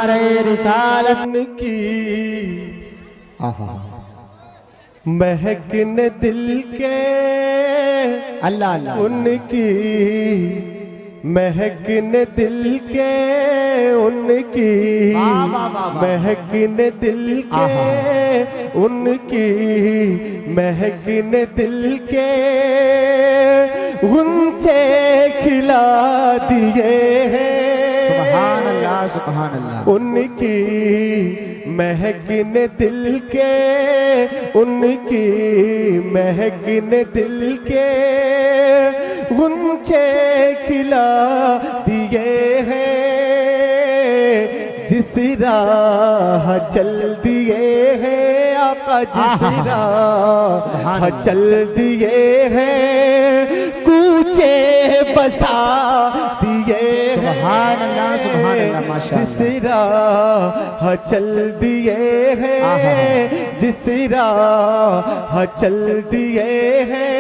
नारे रिसालत की महकने दिल के अल्लाह अल्लाह उनकी महकने दिल के उनकी महकने दिल के उनकी महकने दिल के गुंचे खिला दिए हैं सुभान अल्लाह सुभान अल्लाह उनकी महकने दिल के उनकी महकने दिल के गुंचे खिला दिए हैं जिस राह चल दिए हैं आका जिस राह चल दिए हैं कूचे बसा दिए सुभान अल्लाह माशाअल्लाह जिस राह चल दिए हैं जिस राह चल दिए हैं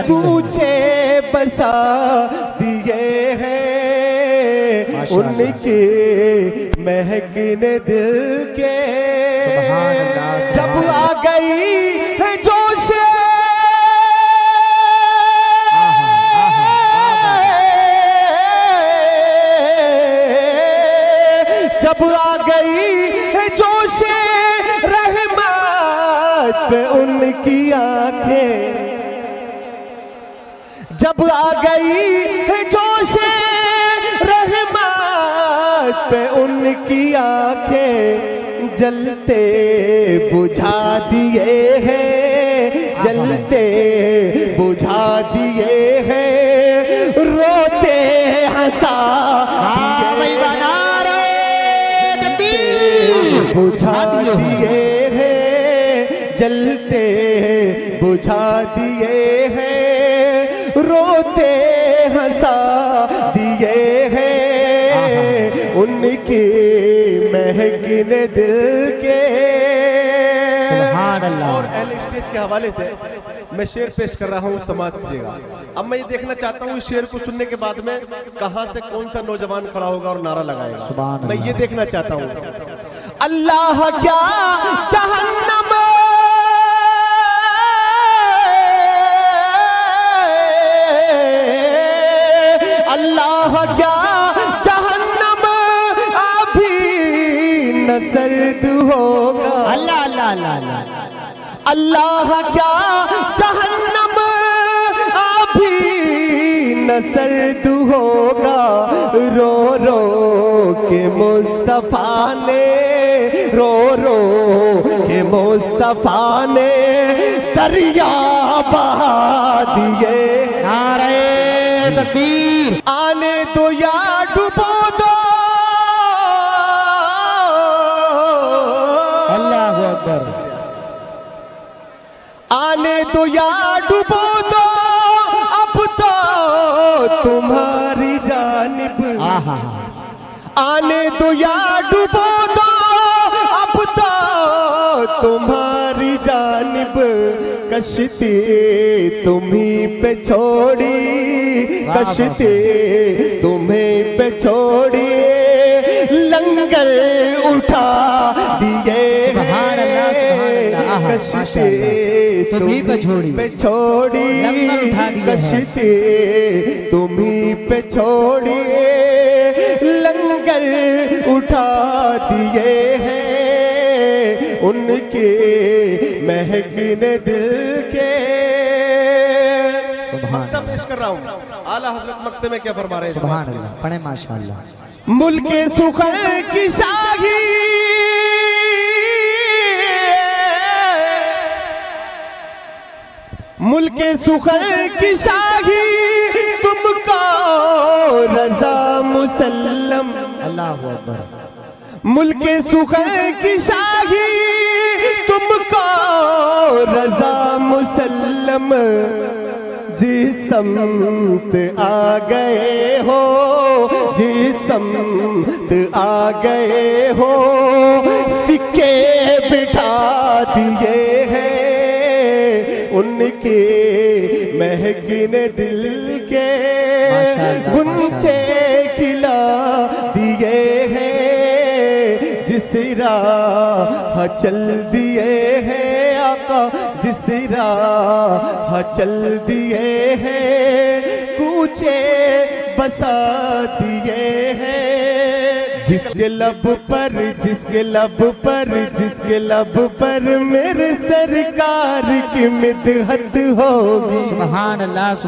कूचे बसा दिए हैं उनके महकने दिल के जब आ गई है जोश जब आ गई है जोश रहमत पे उनकी आंखें जब आ गई है जोश रहमत पे उनकी आंखें जलते बुझा दिए हैं जलते बुझा दिए हैं रोते हंसा बुझा दिए हैं जलते बुझा दिए हैं रोते हंसा दिए हैं उनके महकने दिल के और एल स्टेज के हवाले से मैं शेर पेश कर रहा हूँ समाज कीजिएगा। अब मैं ये देखना चाहता हूँ इस शेर को सुनने के बाद में कहां से कौन सा नौजवान खड़ा होगा और नारा लगाएगा मैं ये देखना चाहता हूँ। अल्लाह क्या जहन्नम अल्लाह क्या जहन्नम अभी न सर्द होगा अल्लाह अल्लाह अल्लाह अल्लाह क्या जहन्नम अभी न सर्द होगा रो रो के मुस्तफा ने रो रो के मुस्तफा ने दरिया बहा दिए नारे तकबीर आने दो या डुबो दो अल्लाहु अकबर आने दो या डुबो दो अब तो तुम्हारी जानिब आने दो या डुबो दो अब तो तुम्हारी जानिब कश्ती तुम्हीं पे छोड़ी कश्ती तुम्हीं पे छोड़ी लंगर उठा दिए कश्ती तुम्हीं पे छोड़ी कश्ती तुम्हीं पे छोड़ी लंगर उठा दिए हैं उनके महकने दिल के मक्तब पेश कर रहा हूँ आला हजरत मक्तब में क्या फरमा रहे हैं सुभान अल्लाह पढ़े माशाअल्लाह मुल्के सुखर की शाही मुल्के सुखर की शाही तुमको रजा मुसल्लम अल्लाहु अकबर मुल्के सुखर की शाही तुमको रजा मुसल्लम जिस समत आ गए हो जिस समत आ गए हो सिक्के बिठा दिए हैं उनके महकने दिल के गुंचे खिला दिए हैं जिस राह चल दिए हैं आका, जिस राह चल दिए हैं, कूचे बसा दिए हैं। जिसके लब पर, जिसके लब पर, जिसके लब पर मेरे सरकार की मिदहत होगी। सुभान अल्लाह,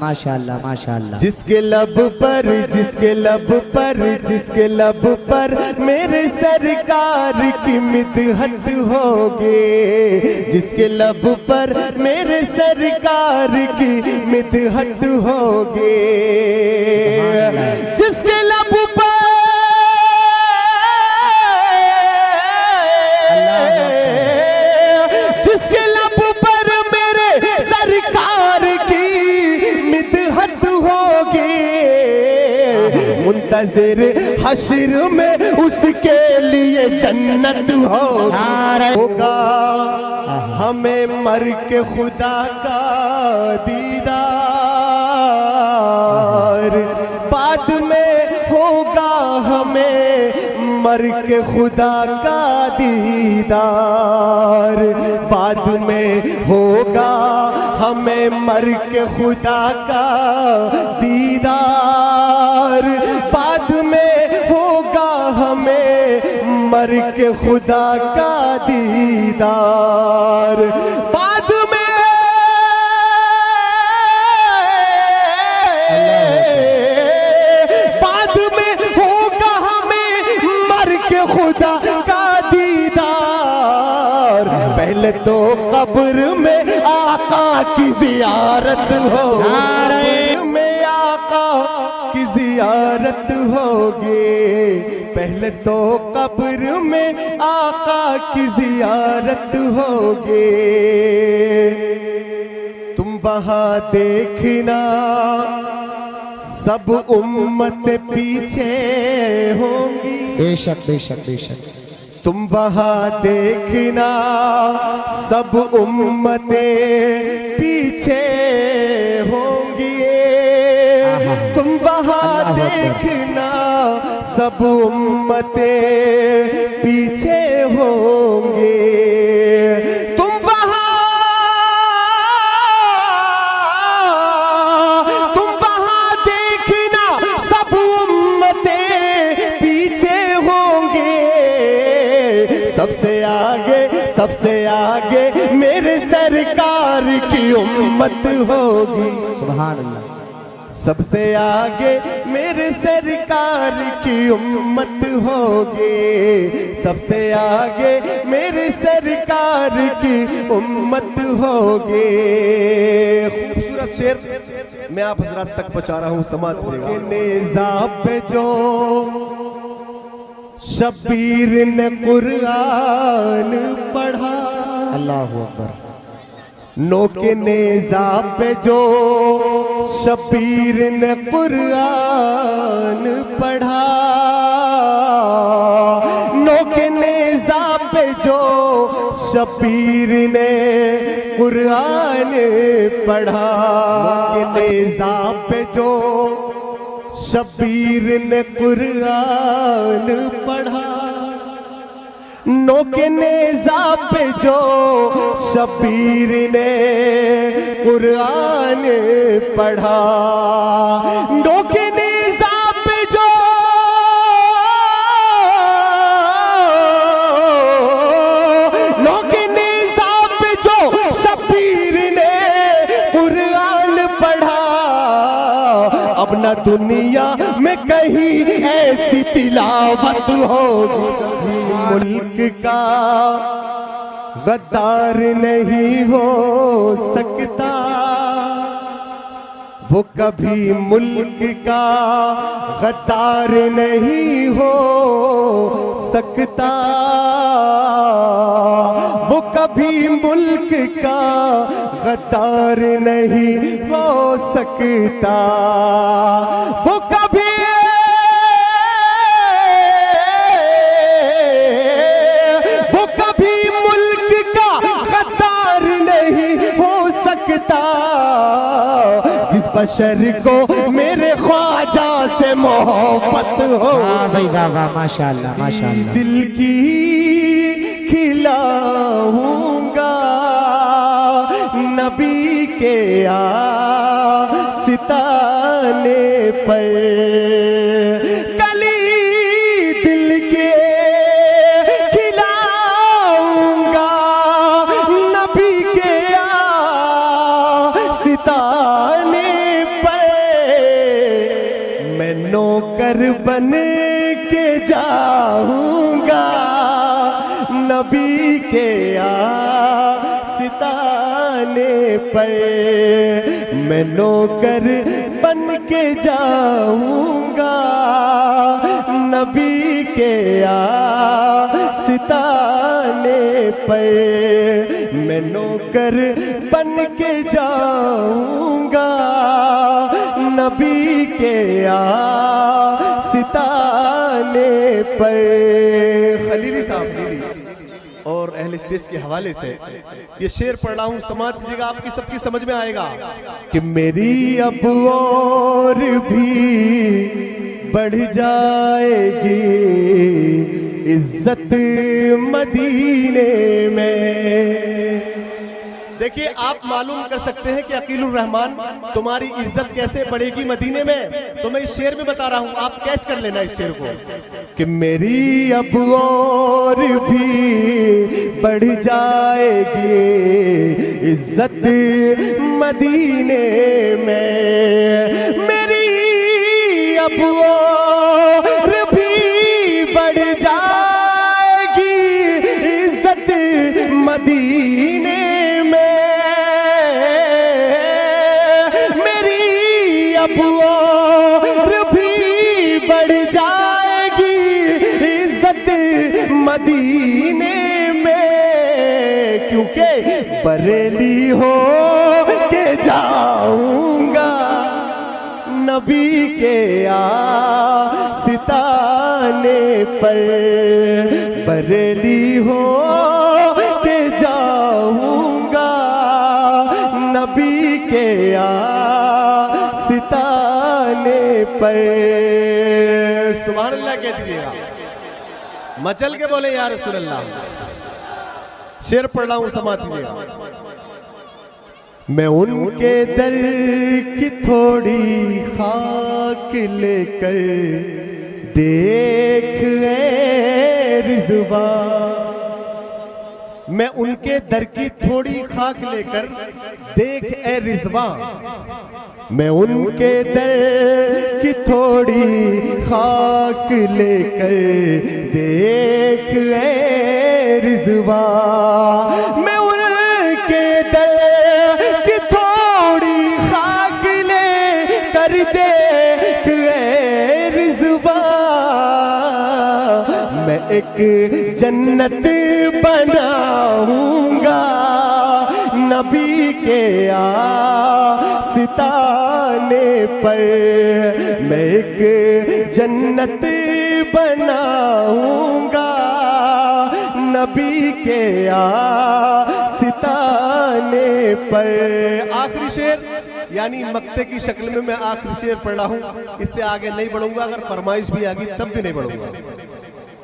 माशाअल्लाह माशाअल्लाह। जिसके लब पर, जिसके लब पर, जिसके लब पर मेरे सरकार की मिदहत होगी। जिसके लब पर मेरे सरकार की मिदहत होगी। जिसके लब पर, जिसके लब पर मेरे सरकार की मिदहत होगी। मुंतज़िर हश्र में उसके लिए जन्नत होगा। हमें मर के खुदा का दीदार, बाद में होगा हमें मर के खुदा का दीदार। बाद में होगा हमें मर के खुदा का दीदार। बाद में होगा हमें मर के खुदा का दीदार। बाद में होगा हमें मर के खुदा का दीदार। पहले तो कब्र में आका की जियारत हो, में आका की जियारत होगी। पहले तो कब्र में आका की जियारत होगी। तुम वहां देखना सब उम्मत पीछे होंगी। बेशक बेशक बेशक। तुम वहां देखना सब उम्मतें पीछे होंगी। तुम वहां देखना सब उम्मतें पीछे होंगे। तुम वहां देखना सब उम्मतें पीछे होंगे। सबसे आगे मेरे सरकार की उम्मत होगी। सुभान अल्लाह। सबसे आगे मेरे सरकार की उम्मत होगी। सबसे आगे मेरे सरकार की उम्मत होगी। खूबसूरत शेर मैं आप हजरात तक पहुंचा रहा हूं, समाज नेज़ा पे जो शबीर ने कुरान पढ़ा। अल्लाहु अकबर। नोके नेज़ा पे जो शबीर ने कुरान पढ़ा। नोके नेज़ा पे जो शबीर ने कुरान पढ़ा। नेज़ा पे जो शबीर ने कुरान पढ़ा। नोके नेज़ा पे जो शबीर ने कुरान पढ़ा। नोके नेज़ा पे जो नोके नेज़ा पे जो शबीर ने कुरान पढ़ा। अब न दुनिया में कहीं ऐसी तिलावत होगी। मुल्क का गद्दार नहीं हो सकता, वो कभी मुल्क का गद्दार नहीं हो सकता। वो कभी मुल्क का गद्दार नहीं हो सकता। वो कभी मुल्क का गद्दार नहीं हो सकता। जिस बशर को मेरे ख्वाजा से में मोहब्बत हो। हाँ भाई वाह वाह माशाअल्लाह माशाअल्लाह। दिल की खिलाऊंगा नबी के सिताने पर, कली दिल के खिलाऊंगा नबी के सिताने पर, मैं नौकर बन के जाऊंगा नबी के सिताने पर, मैं नौकर बन के जाऊंगा नबी के सिताने पर, मैं नौकर बन के जाऊंगा नबी के सिताने पर। खलीली साहब खलीली और अहले स्टेज के हवाले से ये शेर पढ़ रहा हूं, समाज दीजिएगा, आपकी सबकी समझ में आएगा कि मेरी अब और भी बढ़ जाएगी इज्जत मदीने में। देखिए आप मालूम कर सकते हैं कि अकीलुर रहमान तुम्हारी इज्जत कैसे बढ़ेगी मदीने में, तो मैं इस शेर में बता रहा हूं, आप कैच कर लेना इस शेर को कि मेरी अब और भी बढ़ जाएगी इज्जत मदीने में, मेरी अब और भी बढ़ जाएगी इज्जत मदीने में, मेरी अब और भी बढ़ जाएगी इज्जत मदीने में, क्योंकि बरेली हो के जाऊंगा नबी के सिताने पर, बरेली हो के जाऊंगा नबी के सिताने पर। सुभान अल्लाह कह दीजिएगा, मचल के बोले या रसूल अल्लाह। शेर पढ़ रहा हूं, समाज दीजिएगा। मैं उनके दर की थोड़ी खाक लेकर देख रिजवा, मैं उनके दर की थोड़ी खाक लेकर देख ए रिजवा, मैं उनके दर की थोड़ी खाक लेकर देख रिजवा, मैं उनके दर की थोड़ी खाक लेकर देख रिजवा, मैं एक जन्नत बनाऊंगा नबी के सिताने पर, मैं एक जन्नत बनाऊंगा नबी के सिताने पर। आखिरी शेर यानी मक्ते की शक्ल में मैं आखिरी शेर पढ़ रहा हूं, इससे आगे नहीं बढ़ूंगा, अगर फरमाइश भी आ गई तब भी नहीं बढ़ूंगा।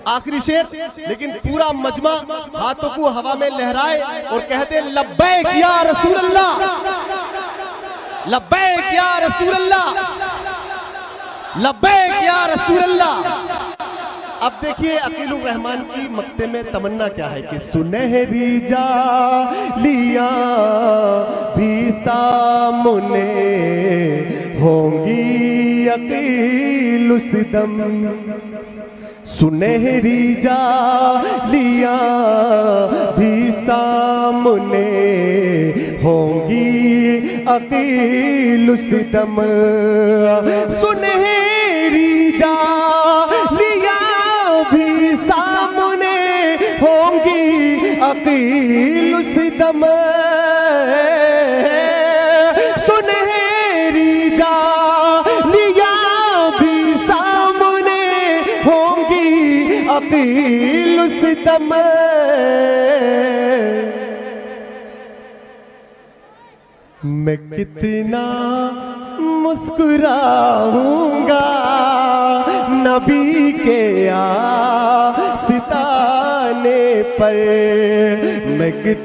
आखिरी शेर, लेकिन पूरा मजमा हाथों को हवा में लहराए और कहते लब्बैक या रसूल अल्लाह, लब्बैक या रसूल अल्लाह, लब्बैक या रसूल अल्लाह। अब देखिए अकीलुर रहमान की मक्ते में तमन्ना क्या है कि सुनहरी जालियां भी सामने होंगी अकील उस दम, सुनहरी जालियां भी सामने होंगी अकील उस दम, सुनहरी जालियां भी सामने होंगी अकील उस दम, सुनहरी जालियां भी सामने होंगी अकील उस दम, मैं कितना मुस्कुराऊंगा नबी के आस्ताने पर। मैं